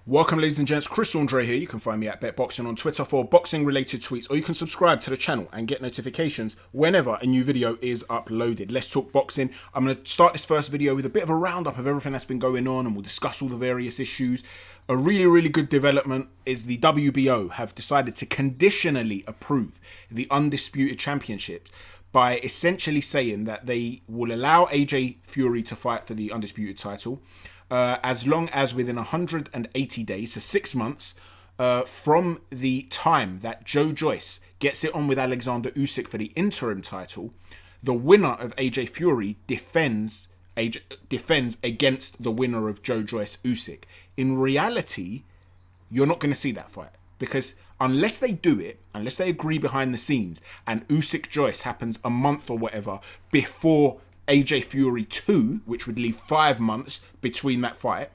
Welcome, ladies and gents. Chris Andre here. You can find me at BetBoxing on Twitter for boxing-related tweets, or you can subscribe to the channel and get notifications whenever a new video is uploaded. Let's talk boxing. I'm going to start this first video with a bit of a roundup of everything that's been going on, and we'll discuss all the various issues. A really good development is the WBO have decided to conditionally approve the Undisputed Championships by essentially saying that they will allow AJ Fury to fight for the Undisputed title, as long as within 180 days, so 6 months, from the time that Joe Joyce gets it on with Alexander Usyk for the interim title, the winner of AJ Fury defends against the winner of Joe Joyce Usyk. In reality, you're not going to see that fight, because unless they do it, unless they agree behind the scenes, and Usyk Joyce happens a month or whatever before AJ Fury 2, which would leave 5 months between that fight,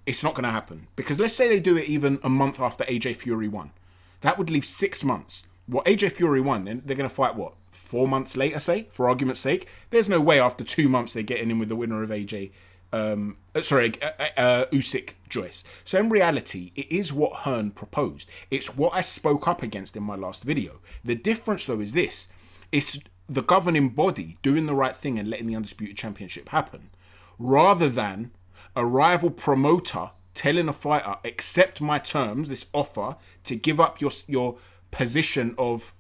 it's not going to happen. Because let's say they do it even a month after AJ Fury 1. That would leave 6 months. Well, AJ Fury 1, then they're going to fight, what, 4 months later, say, for argument's sake? There's no way after 2 months they're getting in with the winner of Usyk Joyce. So in reality, it is what Hearn proposed. It's what I spoke up against in my last video. The difference, though, is this. It's the governing body doing the right thing and letting the Undisputed Championship happen, rather than a rival promoter telling a fighter, accept my terms, this offer, to give up your position of,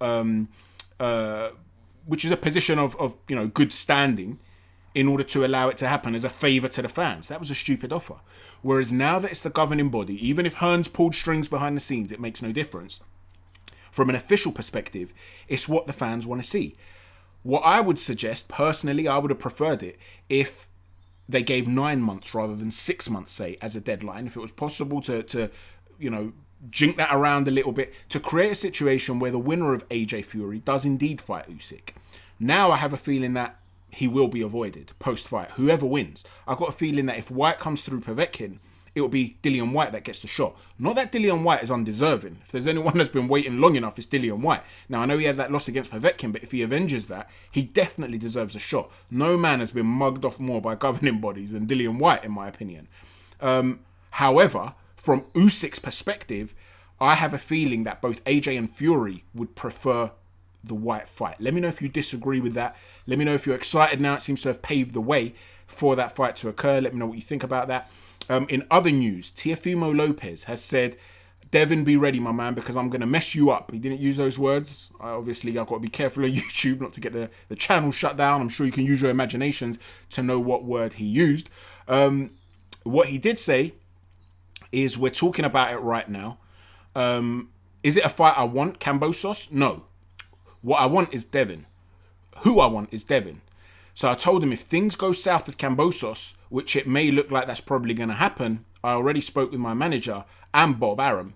which is a position of good standing, in order to allow it to happen as a favour to the fans. That was a stupid offer. Whereas now that it's the governing body, even if Hearn's pulled strings behind the scenes, it makes no difference. From an official perspective, it's what the fans want to see. What I would suggest, personally, I would have preferred it if they gave 9 months rather than 6 months, say, as a deadline. If it was possible to jink that around a little bit, to create a situation where the winner of AJ Fury does indeed fight Usyk. Now I have a feeling that he will be avoided post-fight, whoever wins. I've got a feeling that if White comes through Povetkin, it will be Dillian Whyte that gets the shot. Not that Dillian Whyte is undeserving. If there's anyone that's been waiting long enough, it's Dillian Whyte. Now, I know he had that loss against Povetkin, but if he avenges that, he definitely deserves a shot. No man has been mugged off more by governing bodies than Dillian Whyte, in my opinion. However, from Usyk's perspective, I have a feeling that both AJ and Fury would prefer the Whyte fight. Let me know if you disagree with that. Let me know if you're excited now. It seems to have paved the way for that fight to occur. Let me know what you think about that. In other news, Teofimo Lopez has said, Devin, be ready, my man, because I'm going to mess you up. He didn't use those words. Obviously, I've got to be careful on YouTube not to get the channel shut down. I'm sure you can use your imaginations to know what word he used. What he did say is, we're talking about it right now. Is it a fight I want, CamboSauce? No. What I want is Devin. Who I want is Devin. So I told him if things go south with CamboSauce, which it may look like that's probably going to happen, I already spoke with my manager and Bob Arum.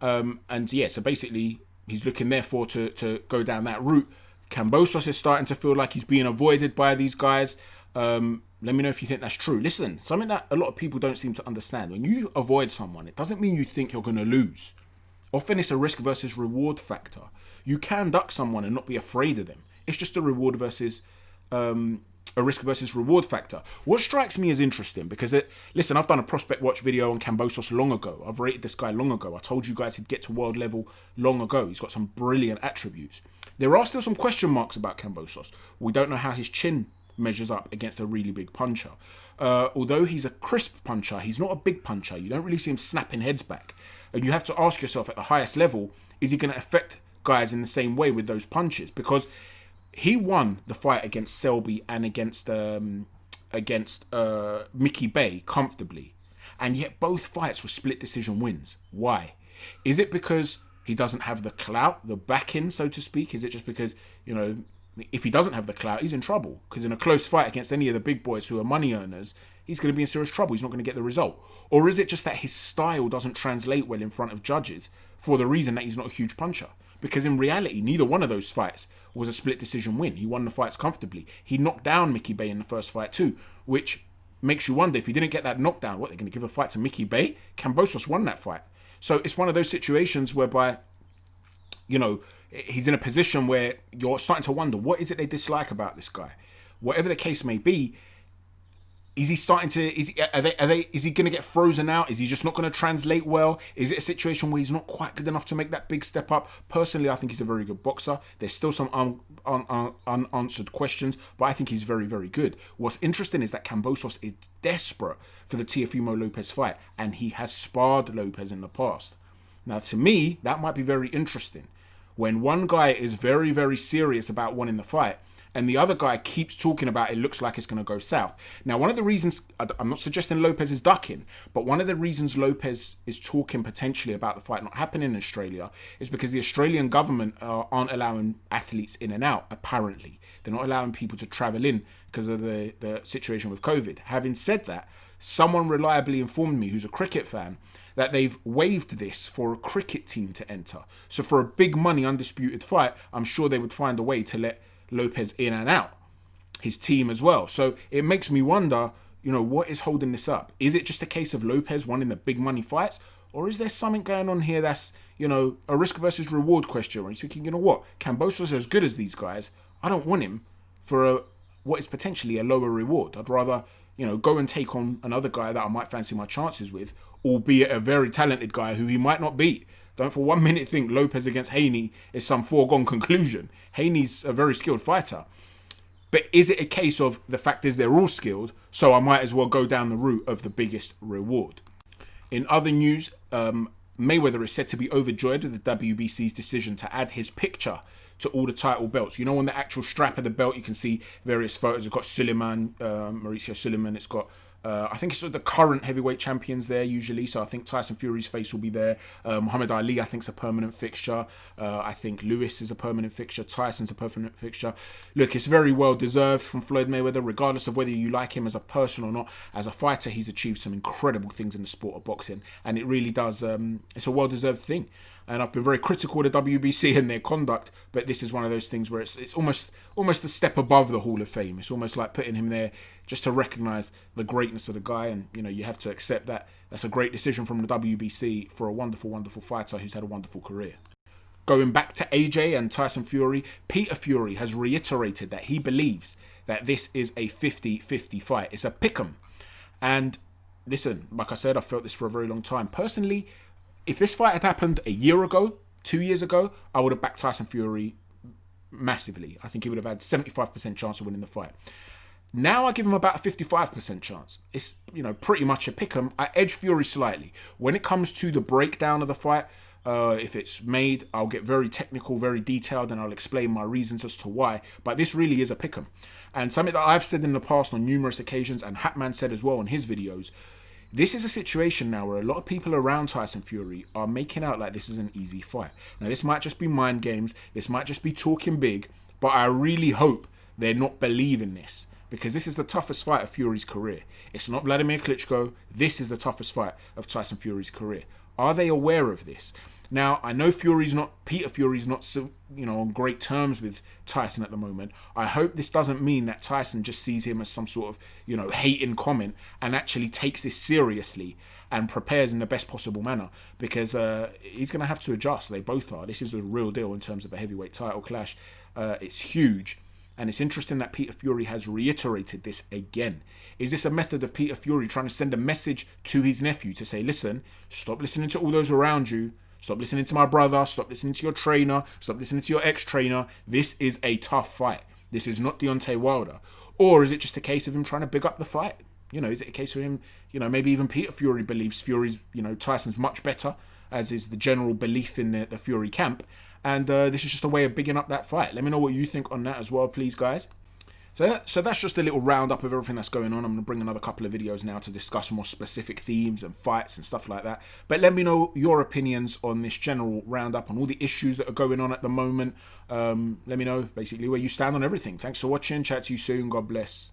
And yeah, so basically he's looking therefore to go down that route. CamboSauce is starting to feel like he's being avoided by these guys. Let me know if you think that's true. Listen, something that a lot of people don't seem to understand. When you avoid someone, it doesn't mean you think you're going to lose. Often it's a risk versus reward factor. You can duck someone and not be afraid of them. It's just a reward versus a risk versus reward factor. What strikes me as interesting, because listen, I've done a prospect watch video on CamboSauce long ago. I've rated this guy long ago. I told you guys he'd get to world level long ago. He's got some brilliant attributes. There are still some question marks about CamboSauce. We don't know how his chin measures up against a really big puncher. Although he's a crisp puncher, he's not a big puncher. You don't really see him snapping heads back. And you have to ask yourself, at the highest level, is he going to affect guys in the same way with those punches? Because he won the fight against Selby and against Mickey Bay comfortably. And yet both fights were split decision wins. Why? Is it because he doesn't have the clout, the backing, so to speak? Is it just because, if he doesn't have the clout, he's in trouble? Because in a close fight against any of the big boys who are money earners, he's going to be in serious trouble. He's not going to get the result. Or is it just that his style doesn't translate well in front of judges for the reason that he's not a huge puncher? Because in reality, neither one of those fights was a split decision win. He won the fights comfortably. He knocked down Mickey Bay in the first fight too, which makes you wonder, if he didn't get that knockdown, what, they're going to give a fight to Mickey Bay? CamboSauce won that fight. So it's one of those situations whereby, he's in a position where you're starting to wonder, what is it they dislike about this guy? Whatever the case may be, Is he starting to? Is he going to get frozen out? Is he just not going to translate well? Is it a situation where he's not quite good enough to make that big step up? Personally, I think he's a very good boxer. There's still some unanswered questions, but I think he's very, very good. What's interesting is that Kambosos is desperate for the Teofimo Lopez fight, and he has sparred Lopez in the past. Now, to me, that might be very interesting. When one guy is very, very serious about wanting the fight, and the other guy keeps talking about it looks like it's going to go south. Now, one of the reasons, I'm not suggesting Lopez is ducking, but one of the reasons Lopez is talking potentially about the fight not happening in Australia is because the Australian government aren't allowing athletes in and out, apparently. They're not allowing people to travel in because of the situation with COVID. Having said that, someone reliably informed me, who's a cricket fan, that they've waived this for a cricket team to enter. So for a big money undisputed fight, I'm sure they would find a way to let Lopez in and out, his team as well. So it makes me wonder, what is holding this up? Is it just a case of Lopez wanting the big money fights? Or is there something going on here that's, a risk versus reward question where he's thinking, you know what, Kambosos is as good as these guys. I don't want him for what is potentially a lower reward. I'd rather, go and take on another guy that I might fancy my chances with, albeit a very talented guy who he might not beat. Don't for 1 minute think Lopez against Haney is some foregone conclusion. Haney's a very skilled fighter. But is it a case of the fact is they're all skilled, so I might as well go down the route of the biggest reward? In other news, Mayweather is said to be overjoyed with the WBC's decision to add his picture to all the title belts. On the actual strap of the belt, you can see various photos. It's got Suleiman, Mauricio Suleiman. It's got I think it's sort of the current heavyweight champions there usually. So I think Tyson Fury's face will be there. Muhammad Ali, I think, is a permanent fixture. I think Lewis is a permanent fixture. Tyson's a permanent fixture. Look, it's very well deserved from Floyd Mayweather, regardless of whether you like him as a person or not. As a fighter, he's achieved some incredible things in the sport of boxing, and it really does. It's a well-deserved thing. And I've been very critical of the WBC and their conduct, but this is one of those things where it's almost a step above the Hall of Fame. It's almost like putting him there just to recognise the greatness of the guy, and you have to accept that that's a great decision from the WBC for a wonderful, wonderful fighter who's had a wonderful career. Going back to AJ and Tyson Fury, Peter Fury has reiterated that he believes that this is a 50-50 fight. It's a pick'em. And listen, like I said, I've felt this for a very long time. Personally, if this fight had happened a year ago, 2 years ago, I would have backed Tyson Fury massively. I think he would have had 75% chance of winning the fight. Now I give him about a 55% chance. It's, pretty much a pick'em. I edge Fury slightly. When it comes to the breakdown of the fight, if it's made, I'll get very technical, very detailed, and I'll explain my reasons as to why. But this really is a pick'em. And something that I've said in the past on numerous occasions, and Hatman said as well in his videos, this is a situation now where a lot of people around Tyson Fury are making out like this is an easy fight. Now, this might just be mind games. This might just be talking big. But I really hope they're not believing this, because this is the toughest fight of Fury's career. It's not Vladimir Klitschko. This is the toughest fight of Tyson Fury's career. Are they aware of this? Now, I know Peter Fury's not so, on great terms with Tyson at the moment. I hope this doesn't mean that Tyson just sees him as some sort of, hating comment and actually takes this seriously and prepares in the best possible manner, because he's going to have to adjust. They both are. This is a real deal in terms of a heavyweight title clash. It's huge. And it's interesting that Peter Fury has reiterated this again. Is this a method of Peter Fury trying to send a message to his nephew to say, listen, stop listening to all those around you. Stop listening to my brother. Stop listening to your trainer. Stop listening to your ex-trainer. This is a tough fight. This is not Deontay Wilder. Or is it just a case of him trying to big up the fight? Is it a case of him, maybe even Peter Fury believes Fury's, Tyson's much better, as is the general belief in the Fury camp. And this is just a way of bigging up that fight. Let me know what you think on that as well, please, guys. So that's just a little roundup of everything that's going on. I'm going to bring another couple of videos now to discuss more specific themes and fights and stuff like that. But let me know your opinions on this general roundup, on all the issues that are going on at the moment. Let me know, basically, where you stand on everything. Thanks for watching. Chat to you soon. God bless.